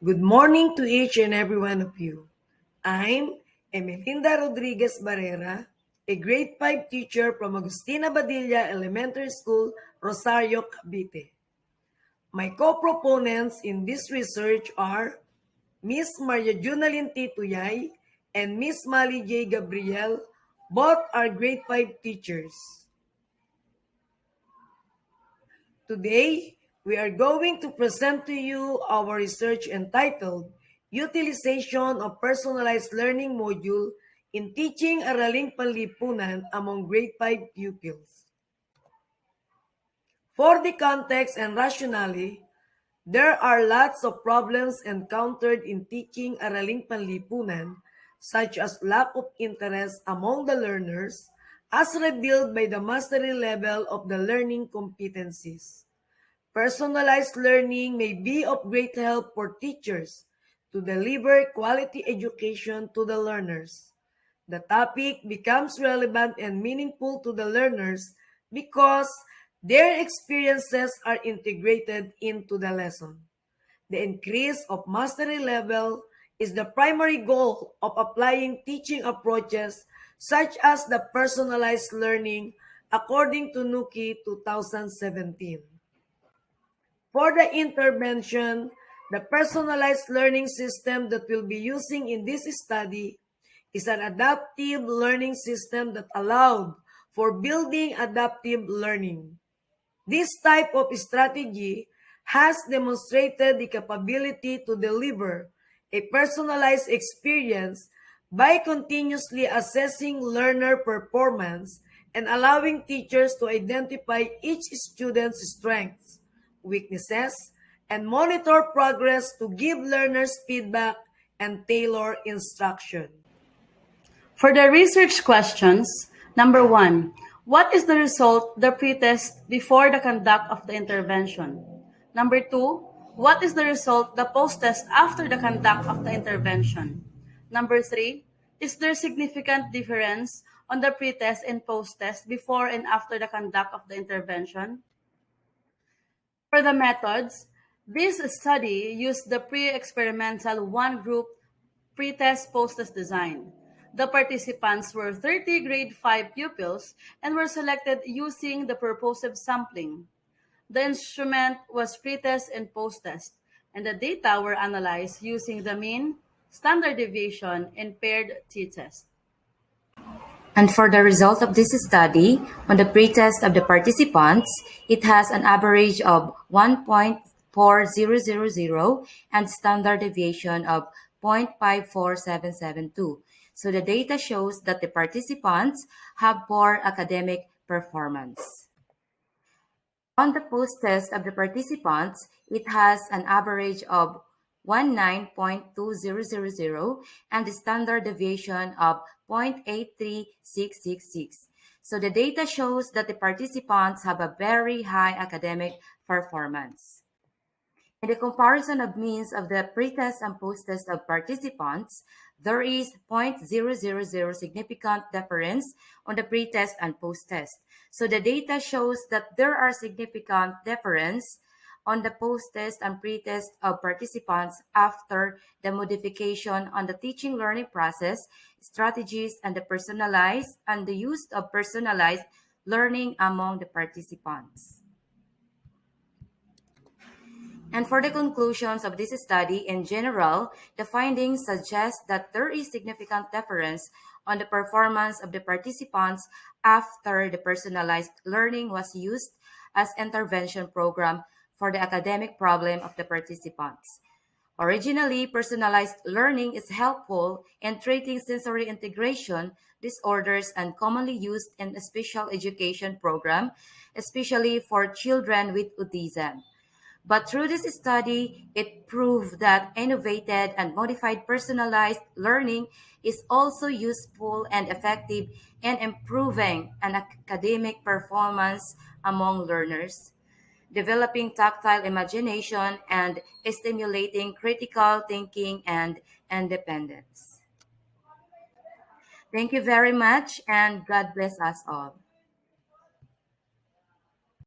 Good morning to each and every one of you. I'm Emelinda Rodriguez Barrera, a grade 5 teacher from Agustina Badilla Elementary School, Rosario, Cavite. My co-proponents in this research are Miss Maria Junalyn T. Tuyay and Miss Mali J. Gabriel. Both are grade 5 teachers. Today, we are going to present to you our research entitled Utilization of Personalized Learning Module in Teaching Araling Panlipunan among Grade 5 Pupils. For the context and rationale, there are lots of problems encountered in teaching Araling Panlipunan, such as lack of interest among the learners, as revealed by the mastery level of the learning competencies. Personalized learning may be of great help for teachers to deliver quality education to the learners. The topic becomes relevant and meaningful to the learners because their experiences are integrated into the lesson. The increase of mastery level is the primary goal of applying teaching approaches such as the personalized learning according to Nuki 2017. For the intervention, the personalized learning system that we'll be using in this study is an adaptive learning system that allowed for building adaptive learning. This type of strategy has demonstrated the capability to deliver a personalized experience by continuously assessing learner performance and allowing teachers to identify each student's strengths, weaknesses, and monitor progress to give learners feedback and tailor instruction. For the research questions, number 1, what is the result the pretest before the conduct of the intervention? Number 2, what is the result the post-test after the conduct of the intervention? Number 3, is there significant difference on the pretest and post-test before and after the conduct of the intervention? For the methods, this study used the pre-experimental one-group pretest post-test design. The participants were 30 grade 5 pupils and were selected using the purposive sampling. The instrument was pretest and post-test, and the data were analyzed using the mean, standard deviation, and paired t-test. And for the result of this study, on the pretest of the participants, it has an average of 1.4000 and standard deviation of 0.54772. So the data shows that the participants have poor academic performance. On the post-test of the participants, it has an average of 19.2000 and the standard deviation of 0.83666. So the data shows that the participants have a very high academic performance. In the comparison of means of the pretest and post-test of participants, there is 0.000 significant difference on the pretest and post-test. So the data shows that there are significant difference on the post-test and pretest of participants after the modification on the teaching learning process, strategies, and the use of personalized learning among the participants. And for the conclusions of this study in general, the findings suggest that there is significant difference on the performance of the participants after the personalized learning was used as intervention program for the academic problem of the participants. Originally, personalized learning is helpful in treating sensory integration disorders and commonly used in a special education program, especially for children with autism. But through this study, it proved that innovated and modified personalized learning is also useful and effective in improving an academic performance among learners, developing tactile imagination, and stimulating critical thinking and independence. Thank you very much, and God bless us all.